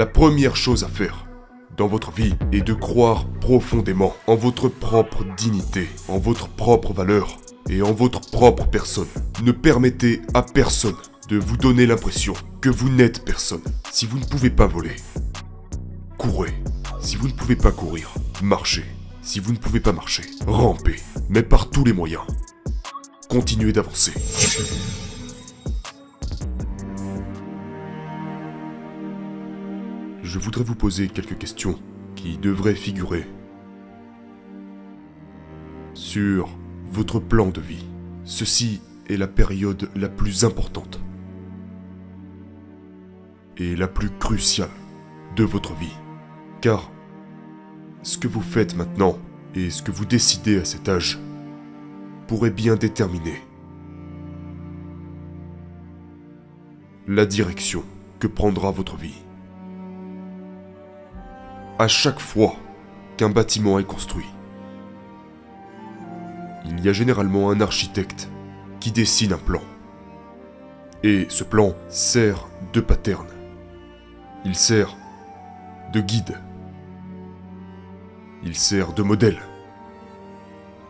La première chose à faire dans votre vie est de croire profondément en votre propre dignité, en votre propre valeur et en votre propre personne. Ne permettez à personne de vous donner l'impression que vous n'êtes personne. Si vous ne pouvez pas voler, courez. Si vous ne pouvez pas courir, marchez. Si vous ne pouvez pas marcher, rampez. Mais par tous les moyens, continuez d'avancer. Je voudrais vous poser quelques questions qui devraient figurer sur votre plan de vie. Ceci est la période la plus importante et la plus cruciale de votre vie. Car ce que vous faites maintenant et ce que vous décidez à cet âge pourrait bien déterminer la direction que prendra votre vie. À chaque fois qu'un bâtiment est construit, il y a généralement un architecte qui dessine un plan. Et ce plan sert de pattern. Il sert de guide. Il sert de modèle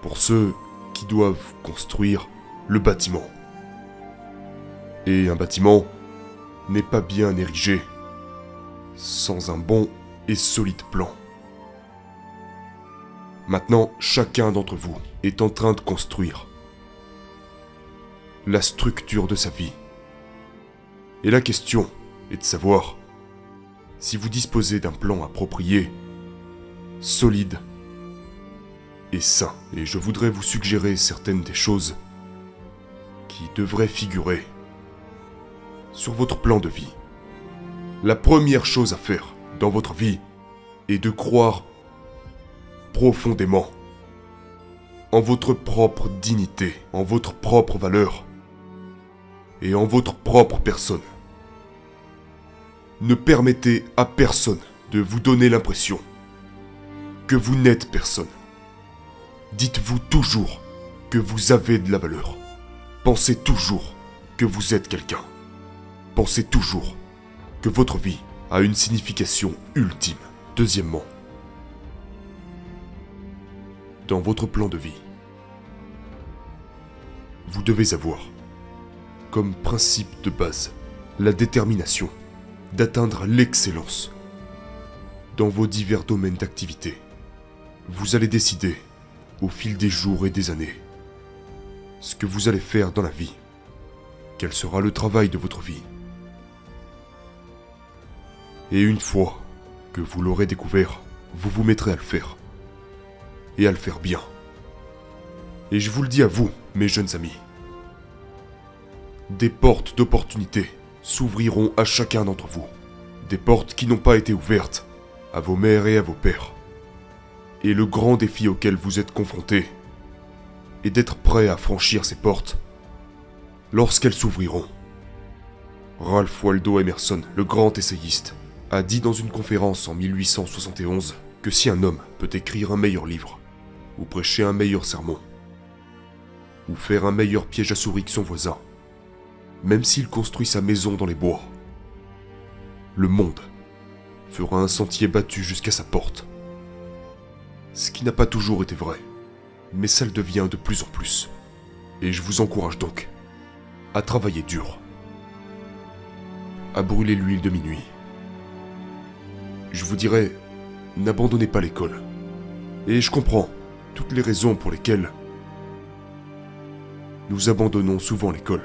pour ceux qui doivent construire le bâtiment. Et un bâtiment n'est pas bien érigé sans un bon et solide plan. Maintenant, chacun d'entre vous est en train de construire la structure de sa vie. Et la question est de savoir si vous disposez d'un plan approprié, solide et sain. Et je voudrais vous suggérer certaines des choses qui devraient figurer sur votre plan de vie. La première chose à faire dans votre vie est de croire profondément en votre propre dignité, en votre propre valeur et en votre propre personne. Ne permettez à personne de vous donner l'impression que vous n'êtes personne. Dites-vous toujours que vous avez de la valeur. Pensez toujours que vous êtes quelqu'un. Pensez toujours que votre vie a une signification ultime. Deuxièmement, dans votre plan de vie, vous devez avoir comme principe de base la détermination d'atteindre l'excellence dans vos divers domaines d'activité. Vous allez décider, au fil des jours et des années, ce que vous allez faire dans la vie, quel sera le travail de votre vie. Et une fois que vous l'aurez découvert, vous vous mettrez à le faire. Et à le faire bien. Et je vous le dis à vous, mes jeunes amis. Des portes d'opportunité s'ouvriront à chacun d'entre vous. Des portes qui n'ont pas été ouvertes à vos mères et à vos pères. Et le grand défi auquel vous êtes confrontés est d'être prêt à franchir ces portes lorsqu'elles s'ouvriront. Ralph Waldo Emerson, le grand essayiste, a dit dans une conférence en 1871 que si un homme peut écrire un meilleur livre, ou prêcher un meilleur sermon, ou faire un meilleur piège à souris que son voisin, même s'il construit sa maison dans les bois, le monde fera un sentier battu jusqu'à sa porte. Ce qui n'a pas toujours été vrai, mais ça le devient de plus en plus. Et je vous encourage donc à travailler dur, à brûler l'huile de minuit. Je vous dirais, n'abandonnez pas l'école. Et je comprends toutes les raisons pour lesquelles nous abandonnons souvent l'école.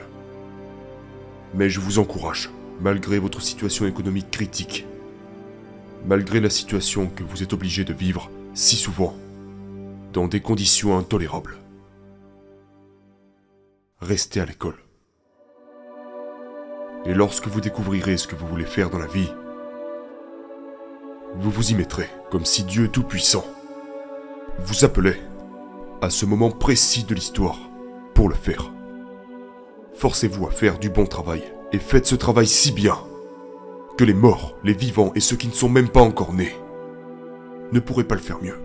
Mais je vous encourage, malgré votre situation économique critique, malgré la situation que vous êtes obligé de vivre si souvent, dans des conditions intolérables, restez à l'école. Et lorsque vous découvrirez ce que vous voulez faire dans la vie, vous vous y mettrez, comme si Dieu Tout-Puissant vous appelait à ce moment précis de l'histoire pour le faire. Forcez-vous à faire du bon travail, et faites ce travail si bien que les morts, les vivants et ceux qui ne sont même pas encore nés ne pourraient pas le faire mieux.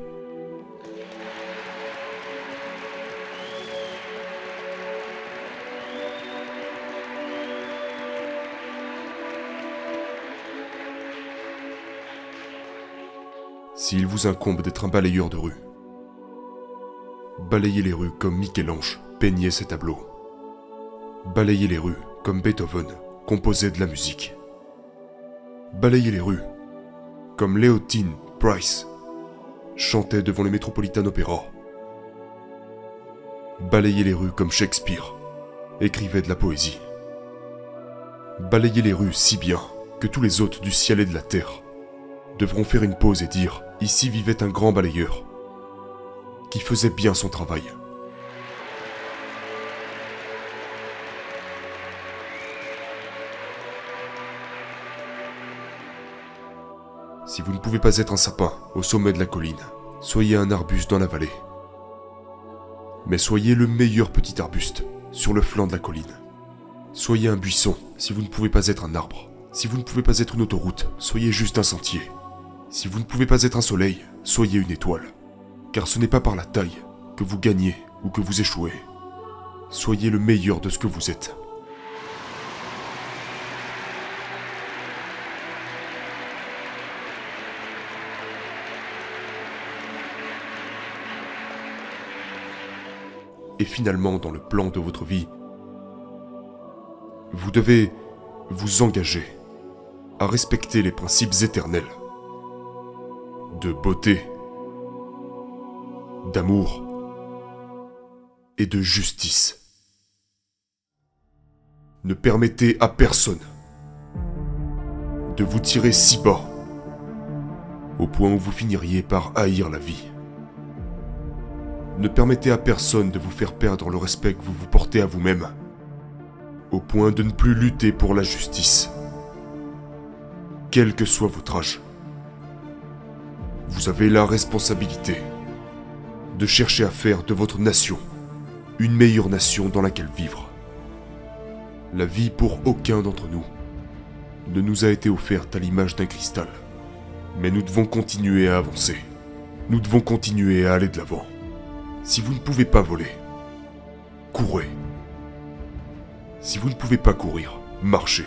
s'il vous incombe d'être un balayeur de rue. Balayez les rues comme Michel-Ange peignait ses tableaux. Balayez les rues comme Beethoven composait de la musique. Balayez les rues comme Leontine Price chantait devant le Metropolitan Opera. Balayez les rues comme Shakespeare écrivait de la poésie. Balayez les rues si bien que tous les hôtes du ciel et de la terre devront faire une pause et dire « Ici vivait un grand balayeur qui faisait bien son travail ». Si vous ne pouvez pas être un sapin au sommet de la colline, soyez un arbuste dans la vallée. Mais soyez le meilleur petit arbuste sur le flanc de la colline. Soyez un buisson si vous ne pouvez pas être un arbre. Si vous ne pouvez pas être une autoroute, soyez juste un sentier. Si vous ne pouvez pas être un soleil, soyez une étoile. Car ce n'est pas par la taille que vous gagnez ou que vous échouez. Soyez le meilleur de ce que vous êtes. Et finalement, dans le plan de votre vie, vous devez vous engager à respecter les principes éternels de beauté, d'amour et de justice. Ne permettez à personne de vous tirer si bas au point où vous finiriez par haïr la vie. Ne permettez à personne de vous faire perdre le respect que vous vous portez à vous-même, au point de ne plus lutter pour la justice. Quel que soit votre âge, vous avez la responsabilité de chercher à faire de votre nation une meilleure nation dans laquelle vivre. La vie pour aucun d'entre nous ne nous a été offerte à l'image d'un cristal, mais nous devons continuer à avancer. Nous devons continuer à aller de l'avant. Si vous ne pouvez pas voler, courez. Si vous ne pouvez pas courir, marchez.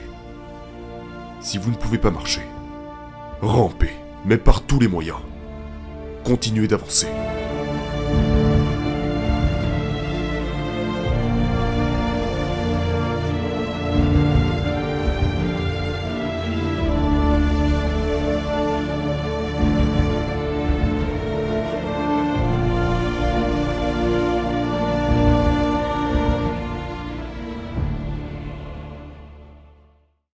Si vous ne pouvez pas marcher, rampez, mais par tous les moyens. Continuez d'avancer.